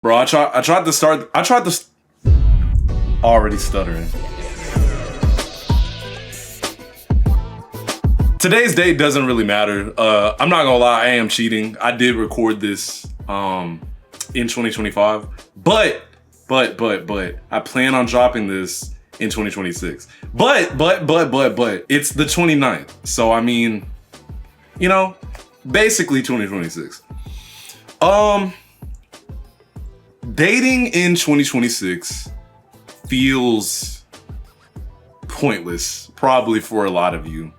Bro, I tried to already stuttering. Today's date doesn't really matter. I'm not gonna lie, I am cheating. I did record this in 2025, but I plan on dropping this in 2026. But it's the 29th. So I mean, you know, basically 2026. Dating in 2026 feels pointless, probably for a lot of you,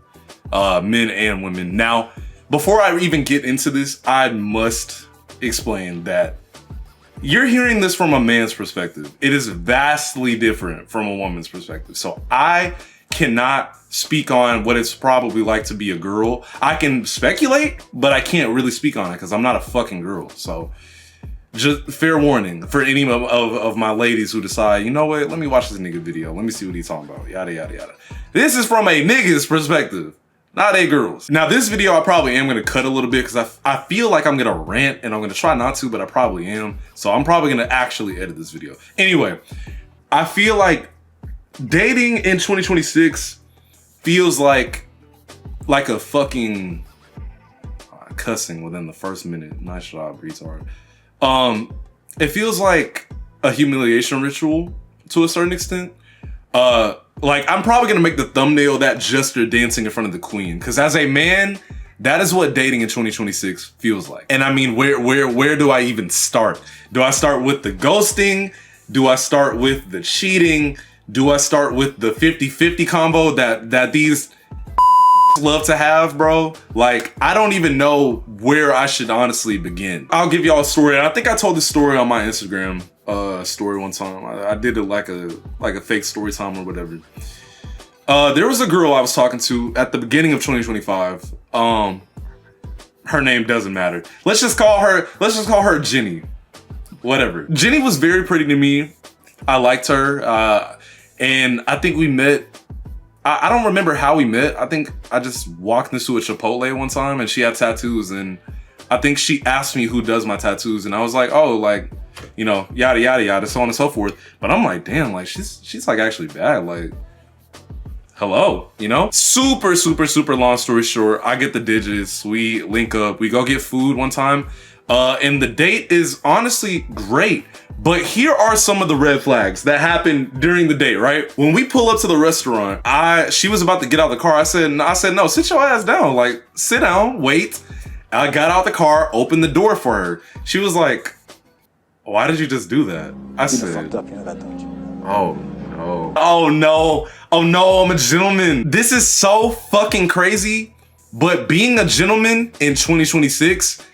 men and women. Now, before I even get into this, I must explain that you're hearing this from a man's perspective. It is vastly different from a woman's perspective. So I cannot speak on what it's probably like to be a girl. I can speculate, but I can't really speak on it because I'm not a fucking girl. So just fair warning for any of my ladies who decide, you know what, let me watch this nigga video. Let me see what he's talking about. Yada, yada, yada. This is from a nigga's perspective, not a girl's. Now, this video I probably am going to cut a little bit because I feel like I'm going to rant, and I'm going to try not to, but I probably am. So I'm probably going to actually edit this video. Anyway, I feel like dating in 2026 feels like a fucking cussing within the first minute. Nice job, retard. It feels like a humiliation ritual to a certain extent. Like I'm probably gonna make the thumbnail that jester dancing in front of the queen, because as a man, that is what dating in 2026 feels like. And I mean, where do I even start? Do I start with the ghosting? Do I start with the cheating? Do I start with the 50-50 combo that these love to have, bro? Like, I don't even know where I should honestly begin. I'll give y'all a story. I think I told this story on my Instagram story one time. I did it like a fake story time or whatever. There was a girl I was talking to at the beginning of 2025. Her name doesn't matter. Let's just call her Jenny. Whatever. Jenny was very pretty to me. I liked her. And I think we met. I don't remember how we met. I think I just walked into a Chipotle one time and she had tattoos, and I think she asked me who does my tattoos, and I was like, oh, like, you know, yada yada yada, so on and so forth. But I'm like, damn, like she's like actually bad. Like, hello, you know? Super long story short, I get the digits, we link up, we go get food one time. And the date is honestly great. But here are some of the red flags that happened during the date, right? When we pull up to the restaurant, she was about to get out of the car. I said, no, sit your ass down. Like, sit down, wait. I got out the car, opened the door for her. She was like, why did you just do that? I said, oh no, I'm a gentleman. This is so fucking crazy. But being a gentleman in 2026,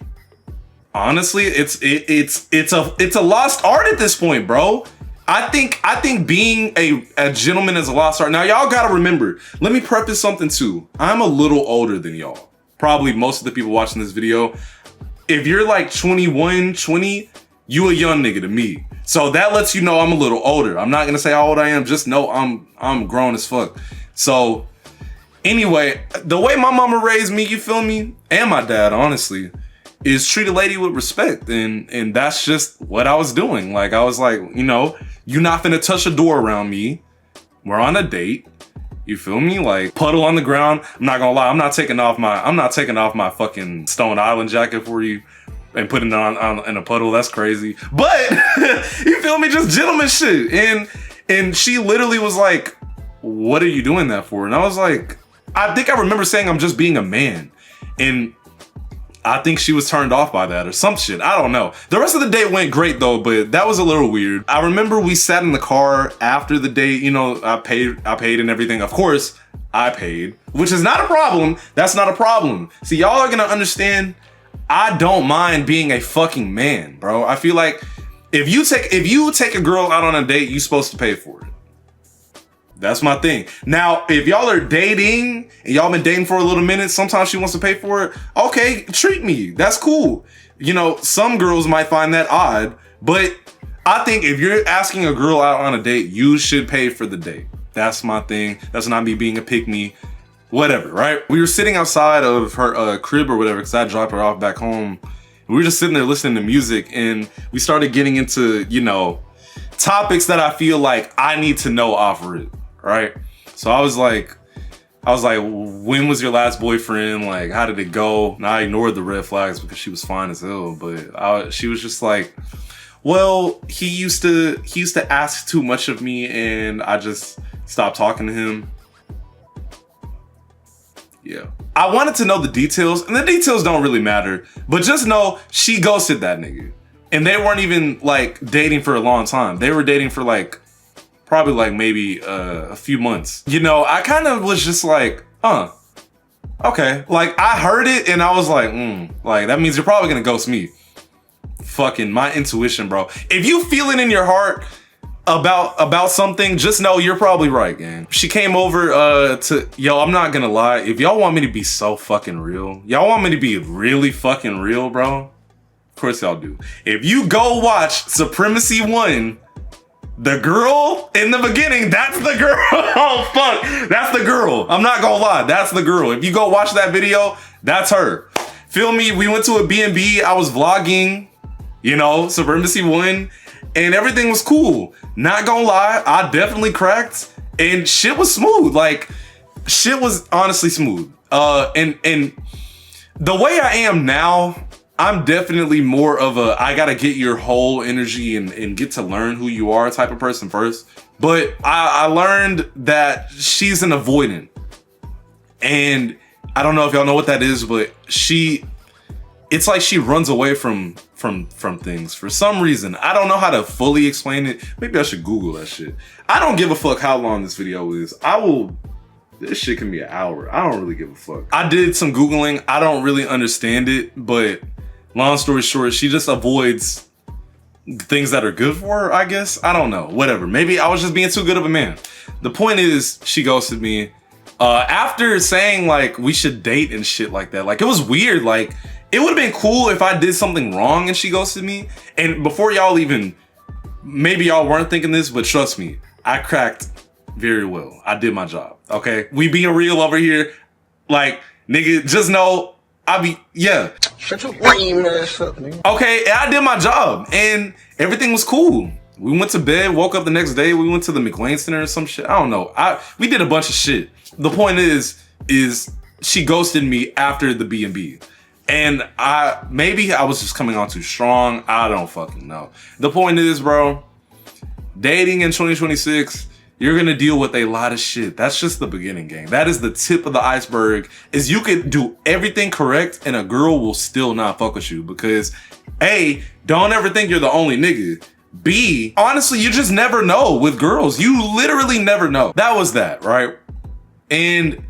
honestly, it's a lost art at this point, bro. I think being a gentleman is a lost art. Now, y'all gotta remember, let me preface something too. I'm a little older than y'all. Probably most of the people watching this video. If you're like 21, 20, you a young nigga to me. So that lets you know I'm a little older. I'm not gonna say how old I am, just know I'm grown as fuck. So anyway, the way my mama raised me, you feel me? And my dad, honestly, is treat a lady with respect, and that's just what I was doing. Like, I was like, you know, you're not finna touch a door around me. We're on a date. You feel me? Like, puddle on the ground. I'm not gonna lie, I'm not taking off my fucking Stone Island jacket for you and putting it on in a puddle. That's crazy. But you feel me? Just gentleman shit. And she literally was like, what are you doing that for? And I was like, I think I remember saying I'm just being a man. And I think she was turned off by that or some shit. I don't know. The rest of the date went great though, but that was a little weird. I remember we sat in the car after the date. You know, I paid and everything. Of course, I paid, which is not a problem. That's not a problem. See, y'all are gonna understand. I don't mind being a fucking man, bro. I feel like if you take a girl out on a date, you're supposed to pay for it. That's my thing. Now, if y'all are dating and y'all been dating for a little minute, sometimes she wants to pay for it. Okay, treat me. That's cool. You know, some girls might find that odd, but I think if you're asking a girl out on a date, you should pay for the date. That's my thing. That's not me being a pick-me. Whatever, right? We were sitting outside of her crib or whatever, because I dropped her off back home. We were just sitting there listening to music, and we started getting into, you know, topics that I feel like I need to know off rip, right? So I was like, when was your last boyfriend? Like, how did it go? And I ignored the red flags because she was fine as hell, but she was just like, well, he used to ask too much of me, and I just stopped talking to him. Yeah. I wanted to know the details, and the details don't really matter, but just know she ghosted that nigga. And they weren't even like dating for a long time. They were dating for like, probably like maybe a few months. You know, I kind of was just like, okay. Like, I heard it and I was like, like, that means you're probably gonna ghost me. Fucking my intuition, bro. If you feel it in your heart about something, just know you're probably right, gang. She came over yo, I'm not gonna lie. If y'all want me to be so fucking real, y'all want me to be really fucking real, bro, of course y'all do. If you go watch Supremacy 1, the girl in the beginning, that's the girl. Oh, fuck. That's the girl. I'm not gonna lie. That's the girl. If you go watch that video, that's her. Feel me? We went to a B&B. I was vlogging, you know, Supremacy 1, and everything was cool. Not gonna lie. I definitely cracked, and shit was smooth. Like, shit was honestly smooth. And the way I am now, I'm definitely more of a, I gotta get your whole energy and get to learn who you are type of person first. But I learned that she's an avoidant. And I don't know if y'all know what that is, but it's like she runs away from things for some reason. I don't know how to fully explain it. Maybe I should Google that shit. I don't give a fuck how long this video is. This shit can be an hour. I don't really give a fuck. I did some Googling. I don't really understand it, but long story short, she just avoids things that are good for her, I guess. I don't know. Whatever. Maybe I was just being too good of a man. The point is, she ghosted me. After saying, like, we should date and shit like that. Like, it was weird. Like, it would have been cool if I did something wrong and she ghosted me. And before y'all even, maybe y'all weren't thinking this, but trust me, I cracked very well. I did my job, okay? We being real over here. Like, nigga, just know, yeah. Shut your lame ass up, nigga. Okay, I did my job, and everything was cool. We went to bed, woke up the next day, we went to the McLean Center or some shit. I don't know. We did a bunch of shit. The point is she ghosted me after the B&B. And maybe I was just coming on too strong. I don't fucking know. The point is, bro, dating in 2026, you're gonna deal with a lot of shit. That's just the beginning, gang. That is the tip of the iceberg, is you could do everything correct and a girl will still not fuck with you because A, don't ever think you're the only nigga. B, honestly, you just never know with girls. You literally never know. That was that, right? And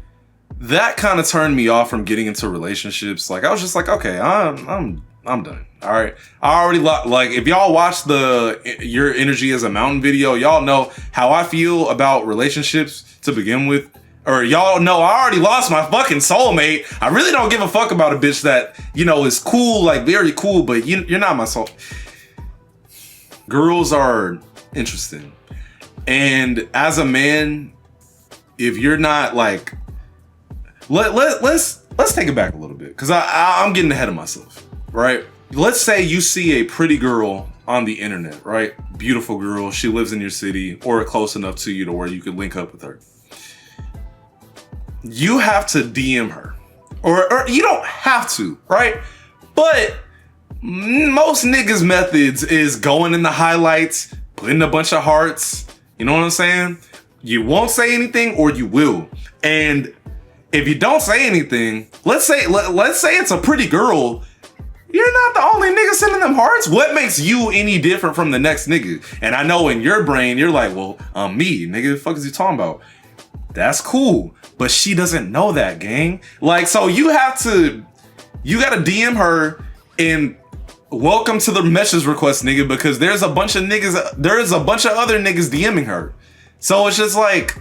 that kind of turned me off from getting into relationships. Like, I was just like, okay, I'm done. All right. I already like, if y'all watch the Your Energy as a Mountain video, y'all know how I feel about relationships to begin with. Or y'all know I already lost my fucking soulmate. I really don't give a fuck about a bitch that, you know, is cool, like very cool, but you're not my soul. Girls are interesting. And as a man, if you're not like, let's take it back a little bit, because I'm getting ahead of myself, right? Let's say you see a pretty girl on the internet, right? Beautiful girl, she lives in your city or close enough to you to where you could link up with her. You have to DM her, or you don't have to, right? But most niggas' methods is going in the highlights, putting a bunch of hearts, you know what I'm saying? You won't say anything or you will. And if you don't say anything, let's say it's a pretty girl, you're not the only nigga sending them hearts. What makes you any different from the next nigga? And I know in your brain, you're like, well, me, nigga, the fuck is you talking about? That's cool. But she doesn't know that, gang. Like, so you gotta DM her and welcome to the message request, nigga, because there's a bunch of other niggas DMing her. So it's just like,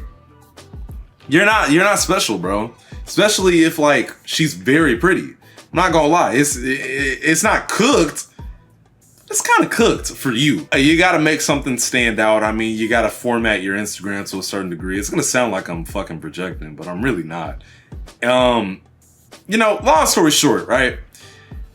you're not special, bro. Especially if like she's very pretty. I'm not gonna lie, it's not cooked. It's kind of cooked for you. You gotta make something stand out. I mean, you gotta format your Instagram to a certain degree. It's gonna sound like I'm fucking projecting, but I'm really not. You know, long story short, right?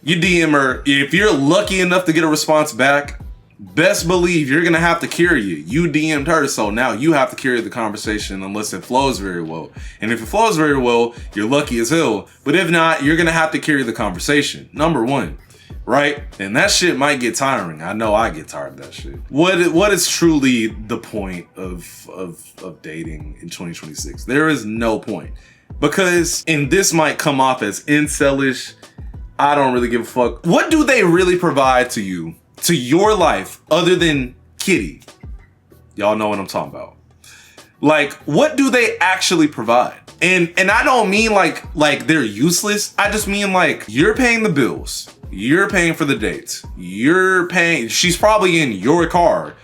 You DM her. If you're lucky enough to get a response back, best believe you're gonna have to carry it. You DM'd her, so now you have to carry the conversation unless it flows very well. And if it flows very well, you're lucky as hell. But if not, you're gonna have to carry the conversation. Number one, right? And that shit might get tiring. I know I get tired of that shit. What is truly the point of dating in 2026? There is no point. Because, and this might come off as incelish, I don't really give a fuck. What do they really provide to you, to your life, other than kitty? Y'all know what I'm talking about. Like, what do they actually provide? And I don't mean like they're useless. I just mean like, you're paying the bills. You're paying for the dates. You're paying, she's probably in your car.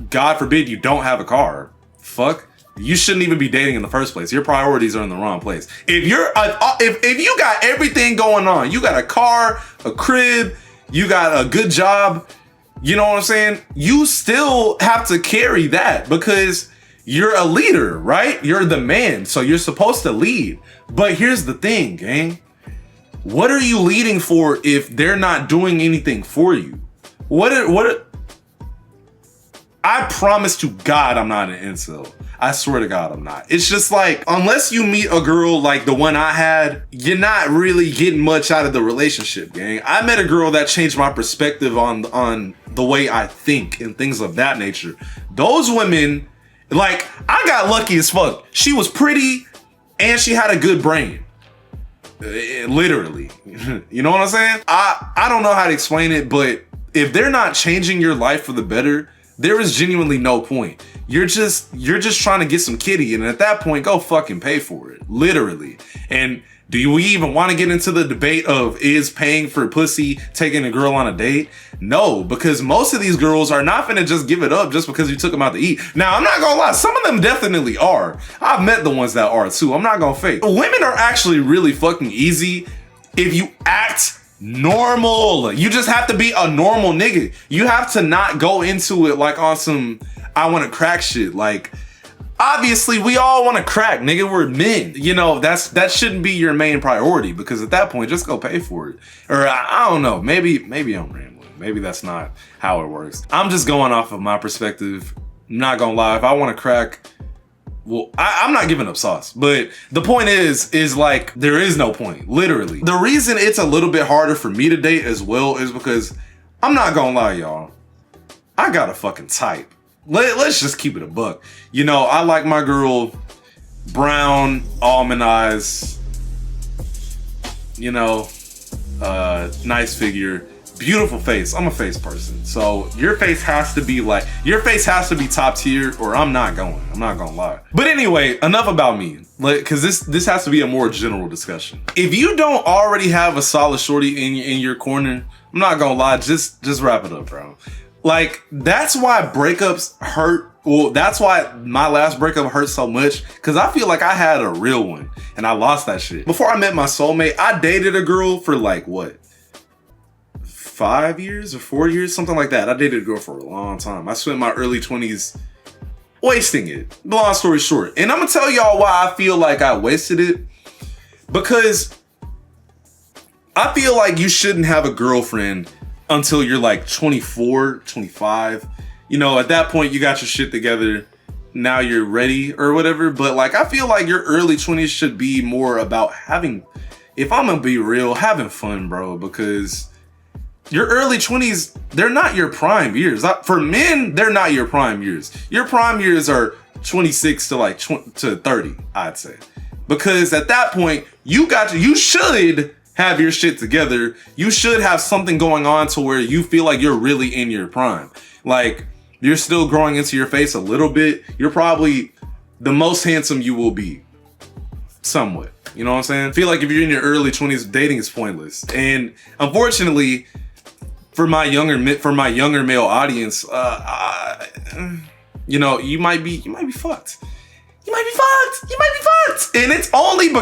God forbid you don't have a car. Fuck. You shouldn't even be dating in the first place. Your priorities are in the wrong place. If you're if you got everything going on, you got a car, a crib, you got a good job, you know what I'm saying? You still have to carry that because you're a leader, right? You're the man, so you're supposed to lead. But here's the thing, gang. What are you leading for if they're not doing anything for you? I promise to God I'm not an incel. I swear to God I'm not. It's just like, unless you meet a girl like the one I had, you're not really getting much out of the relationship, gang. I met a girl that changed my perspective on the way I think and things of that nature. Those women, like, I got lucky as fuck. She was pretty and she had a good brain. Literally. You know what I'm saying? I don't know how to explain it, but if they're not changing your life for the better, there is genuinely no point. You're just trying to get some kitty, and at that point, go fucking pay for it. Literally. And do we even want to get into the debate of is paying for pussy taking a girl on a date? No, because most of these girls are not finna just give it up just because you took them out to eat. Now, I'm not gonna lie, some of them definitely are. I've met the ones that are too. I'm not gonna fake. Women are actually really fucking easy if you act normal. You just have to be a normal nigga. You have to not go into it like on some I want to crack shit. Like, obviously we all want to crack, nigga. We're men. You know, that shouldn't be your main priority, because at that point, just go pay for it. Or I don't know. Maybe I'm rambling. Maybe that's not how it works. I'm just going off of my perspective. I'm not gonna lie. If I want to crack, well, I'm not giving up sauce, but the point is like, there is no point, literally. The reason it's a little bit harder for me to date as well is because, I'm not gonna lie, y'all, I got a fucking type. Let's just keep it a buck. You know, I like my girl brown, almond eyes, you know, nice figure, beautiful face. I'm a face person. So your face has to be top tier, or I'm not gonna lie. But anyway, enough about me, because this has to be a more general discussion. If you don't already have a solid shorty in your corner, I'm not gonna lie, just wrap it up, bro. Like, that's why breakups hurt. Well, that's why my last breakup hurt so much, because I feel like I had a real one and I lost that shit. Before I met my soulmate, I dated a girl for like, what, 5 years or 4 years, something like that. I dated a girl for a long time. I spent my early 20s wasting it. Long story short. And I'm gonna tell y'all why I feel like I wasted it. Because I feel like you shouldn't have a girlfriend until you're like 24, 25. You know, at that point you got your shit together. Now you're ready or whatever. But like, I feel like your early 20s should be more about having, if I'm gonna be real, having fun, bro. Because your early 20s, they're not your prime years. For men, they're not your prime years. Your prime years are 26 to like to 30, I'd say. Because at that point, you should have your shit together. You should have something going on to where you feel like you're really in your prime. Like, you're still growing into your face a little bit. You're probably the most handsome you will be. Somewhat. You know what I'm saying? I feel like if you're in your early 20s, dating is pointless. And unfortunately, for my younger male audience, you know, you might be fucked. You might be fucked. And it's only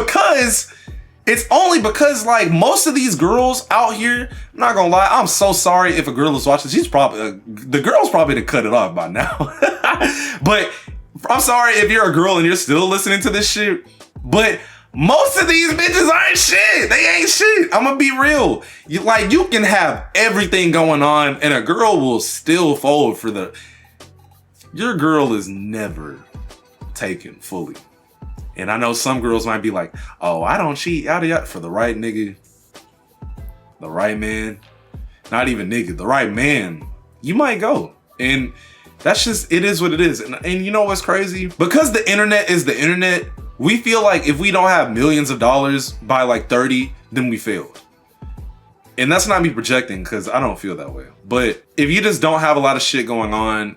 because like most of these girls out here, I'm not gonna lie, I'm so sorry if a girl is watching. She's probably the girl's probably to cut it off by now. But I'm sorry if you're a girl and you're still listening to this shit. But Most of these bitches aren't shit. They ain't shit. I'm gonna be real. You can have everything going on and a girl will still fold for your girl is never taken fully. And I know some girls might be like, oh, I don't cheat, yada yada. For the right nigga, the right man, not even nigga, the right man, you might go. And that's just, it is what it is. And you know what's crazy? Because the internet is the internet, we feel like if we don't have millions of dollars by like 30, then we failed. And that's not me projecting, because I don't feel that way. But if you just don't have a lot of shit going on,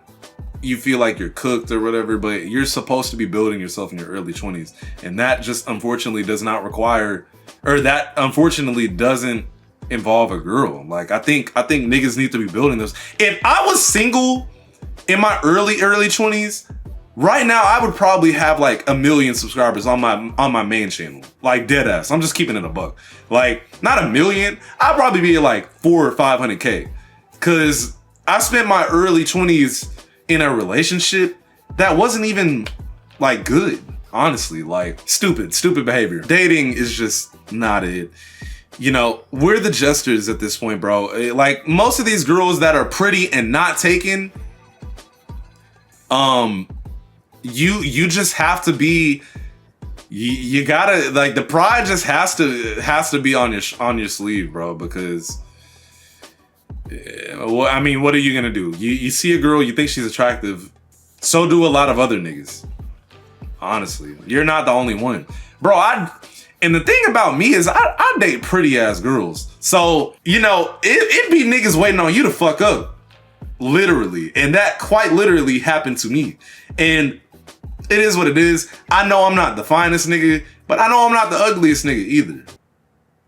you feel like you're cooked or whatever, but you're supposed to be building yourself in your early 20s. And that just unfortunately does not require, or that unfortunately doesn't involve a girl. Like, I think niggas need to be building this. If I was single in my early 20s, right now I would probably have like 1 million subscribers on my main channel. Like, dead ass. I'm just keeping it a buck. Like, not 1 million. I'd probably be at like 400 or 500K. Cause I spent my early 20s in a relationship that wasn't even like good, honestly. Like, stupid behavior. Dating is just not it. You know, we're the jesters at this point, bro. Like, most of these girls that are pretty and not taken, you just have to be, you gotta, like, the pride just has to be on your sleeve, bro, because well, I mean, what are you gonna do? You see a girl, you think she's attractive, so do a lot of other niggas. Honestly, you're not the only one, bro. And the thing about me is I date pretty ass girls, so you know it be niggas waiting on you to fuck up, literally, and that quite literally happened to me. And it is what it is. I know I'm not the finest nigga, but I know I'm not the ugliest nigga either.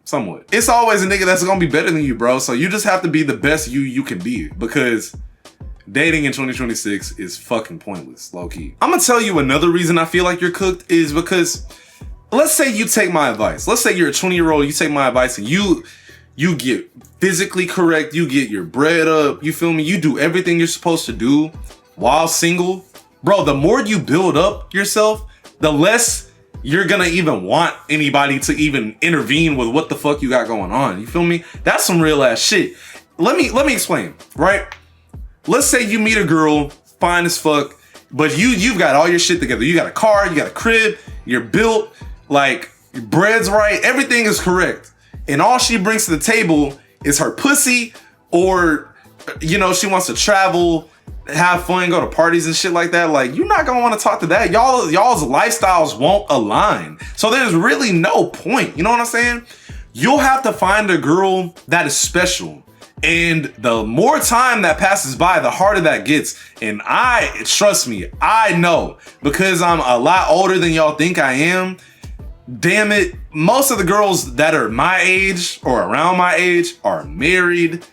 Somewhat. It's always a nigga that's gonna be better than you, bro. So you just have to be the best you can be, because dating in 2026 is fucking pointless, low key. I'm gonna tell you another reason I feel like you're cooked is because, let's say you take my advice. Let's say you're a 20-year-old, you take my advice and you get physically correct, you get your bread up, you feel me? You do everything you're supposed to do while single. Bro, the more you build up yourself, the less you're gonna even want anybody to even intervene with what the fuck you got going on. You feel me? That's some real ass shit. Let me explain, right? Let's say you meet a girl, fine as fuck, but you've got all your shit together. You got a car, you got a crib, you're built, like, your bread's right, everything is correct. And all she brings to the table is her pussy, or, you know, she wants to travel, have fun, go to parties and shit like that. Like, you're not gonna want to talk to that. Y'all's lifestyles won't align. So there's really no point. You know what I'm saying? You'll have to find a girl that is special. And the more time that passes by, the harder that gets. And trust me, I know, because I'm a lot older than y'all think I am. Damn it, most of the girls that are my age or around my age are married,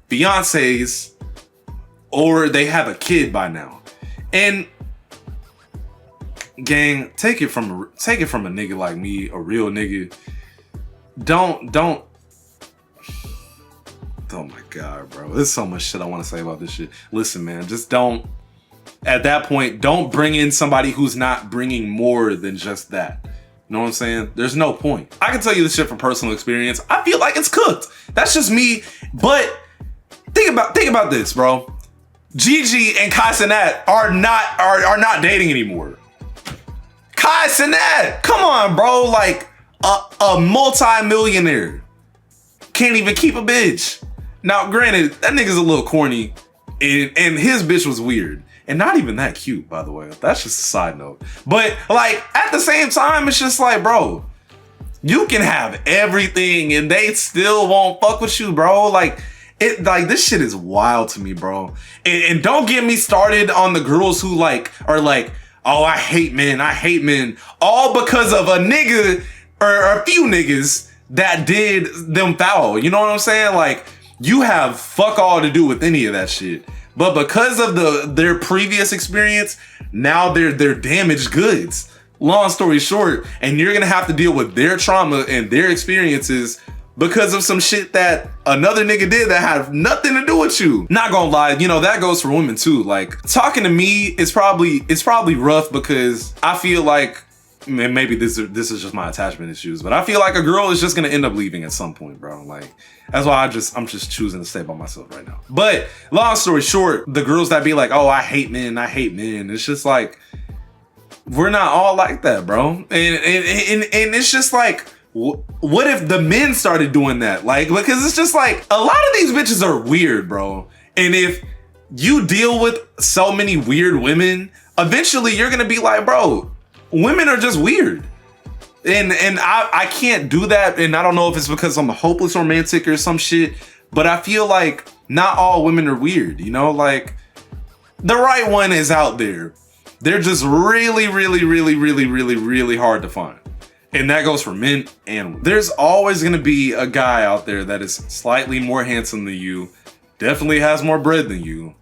fiancés, or they have a kid by now. And gang, take it from a nigga like me, a real nigga. Don't. Oh my God, bro. There's so much shit I want to say about this shit. Listen, man, just don't. At that point, don't bring in somebody who's not bringing more than just that. You know what I'm saying? There's no point. I can tell you this shit from personal experience. I feel like it's cooked. That's just me. But think about this, bro. Gigi and Kai Cenat are not dating anymore. Kai Cenat, come on, bro. Like a multi-millionaire can't even keep a bitch. Now, granted, that nigga's a little corny, and his bitch was weird. And not even that cute, by the way. That's just a side note. But, like, at the same time, it's just like, bro, you can have everything and they still won't fuck with you, bro. Like, this shit is wild to me, bro. And don't get me started on the girls who, like, are like, oh, I hate men. All because of a nigga or a few niggas that did them foul. You know what I'm saying? Like, you have fuck all to do with any of that shit. But because of their previous experience, now they're damaged goods. Long story short, and you're gonna have to deal with their trauma and their experiences because of some shit that another nigga did that had nothing to do with you. Not gonna lie, you know, that goes for women too. Like, talking to me is probably rough because I feel like maybe this is just my attachment issues, but I feel like a girl is just gonna end up leaving at some point, bro. Like, that's why I'm just choosing to stay by myself right now. But long story short, the girls that be like, oh, I hate men, it's just like, we're not all like that, bro. And it's just like, what if the men started doing that? Like, because it's just like, a lot of these bitches are weird, bro. And if you deal with so many weird women, eventually you're gonna be like, bro, women are just weird. And I can't do that. And I don't know if it's because I'm a hopeless romantic or some shit, but I feel like not all women are weird, you know? Like, the right one is out there. They're just really, really, really, really, really, really hard to find. And that goes for men and women. There's always gonna be a guy out there that is slightly more handsome than you, definitely has more bread than you.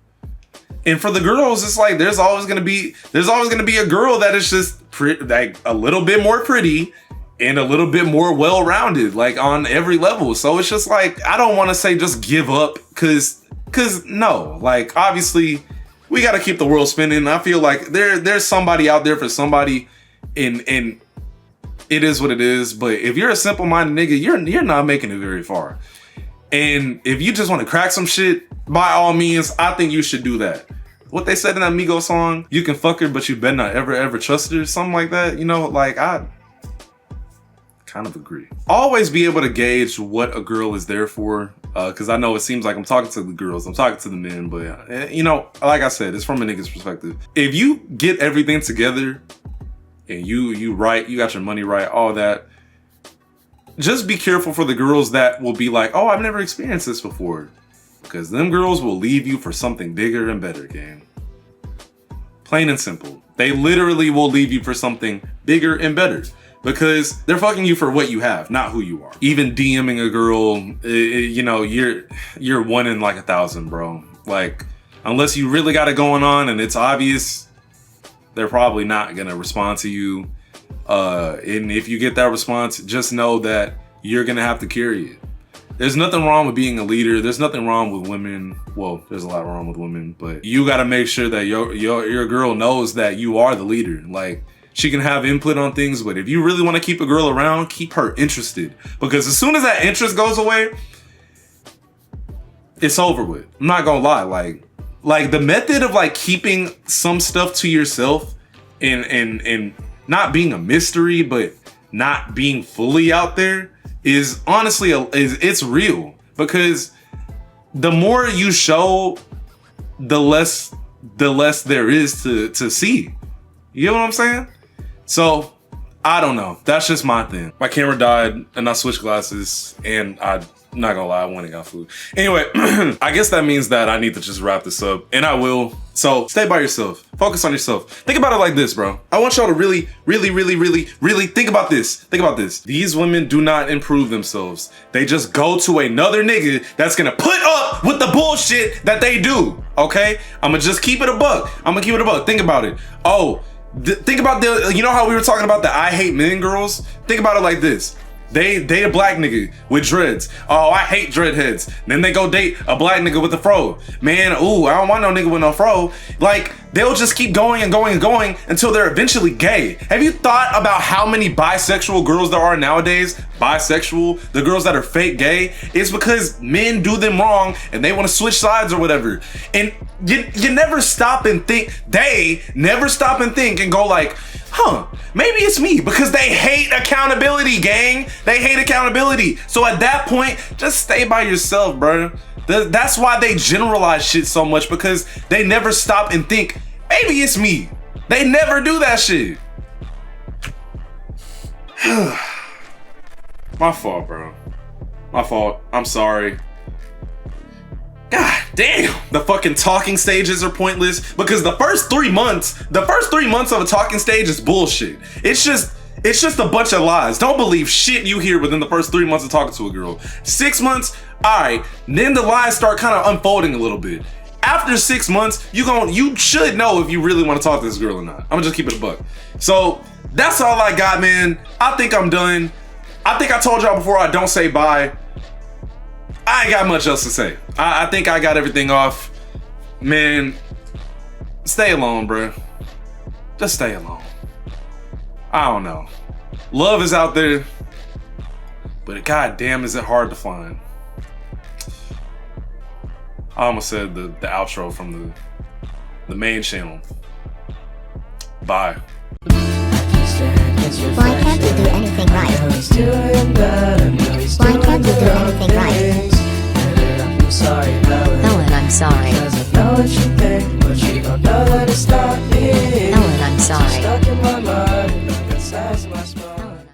And for the girls, it's like there's always gonna be a girl that is just like a little bit more pretty and a little bit more well-rounded, like on every level. So it's just like, I don't want to say just give up, cause no, like obviously we got to keep the world spinning. I feel like there's somebody out there for somebody, and it is what it is. But if you're a simple-minded nigga, you're not making it very far. And if you just want to crack some shit, by all means, I think you should do that. What they said in that Migos song, you can fuck her, but you better not ever trust her, something like that. You know, like, I kind of agree. Always be able to gauge what a girl is there for, because I know it seems like I'm talking to the girls, I'm talking to the men, but you know, like I said, it's from a nigga's perspective. If you get everything together and you right, you got your money right, all that, just be careful for the girls that will be like, oh, I've never experienced this before. Because them girls will leave you for something bigger and better, gang. Plain and simple. They literally will leave you for something bigger and better. Because they're fucking you for what you have, not who you are. Even DMing a girl, you know, you're one in like 1,000, bro. Like, unless you really got it going on and it's obvious, they're probably not gonna respond to you. And if you get that response, just know that you're gonna have to carry it. There's nothing wrong with being a leader. There's nothing wrong with women. Well, there's a lot wrong with women, but you gotta make sure that your girl knows that you are the leader. Like, she can have input on things, but if you really want to keep a girl around, keep her interested. Because as soon as that interest goes away, it's over with. I'm not gonna lie. Like the method of like keeping some stuff to yourself and not being a mystery, but not being fully out there is honestly it's real. Because the more you show, the less there is to see. You know what I'm saying? So, I don't know. That's just my thing. My camera died and I switched glasses and I'm not gonna lie, I went and got food. Anyway, I guess that means that I need to just wrap this up, and I will. So stay by yourself. Focus on yourself. Think about it like this, bro. I want y'all to really think about this. Think about this. These women do not improve themselves. They just go to another nigga that's gonna put up with the bullshit that they do, okay? I'ma just keep it a buck. Think about it. Oh, think about you know how we were talking about the I hate men girls? Think about it like this. They date a black nigga with dreads. Oh, I hate dreadheads. Then they go date a black nigga with a fro. Man, ooh, I don't want no nigga with no fro. Like, they'll just keep going and going and going until they're eventually gay. Have you thought about how many bisexual girls there are nowadays? Bisexual, the girls that are fake gay, it's because men do them wrong and they want to switch sides or whatever. And you never stop and think, they never stop and think and go like, huh, maybe it's me, because they hate accountability, gang. They hate accountability. So at that point, just stay by yourself, bro. That's why they generalize shit so much, because they never stop and think, maybe it's me. They never do that shit. My fault, bro. My fault. I'm sorry. God damn. The fucking talking stages are pointless, because the first 3 months of a talking stage is bullshit. It's just a bunch of lies. Don't believe shit you hear within the first 3 months of talking to a girl. 6 months, all right, then the lies start kind of unfolding a little bit. After 6 months, you should know if you really want to talk to this girl or not. I'm gonna just keep it a buck. So that's all I got, man. I think I'm done. I think I told y'all before, I don't say bye. I ain't got much else to say. I think I got everything off. Man, stay alone, bro. Just stay alone. I don't know. Love is out there, but goddamn, is it hard to find. I almost said the outro from the main channel. Bye. Why can't you do anything right? Why can't you do anything right? Oh, and I'm sorry.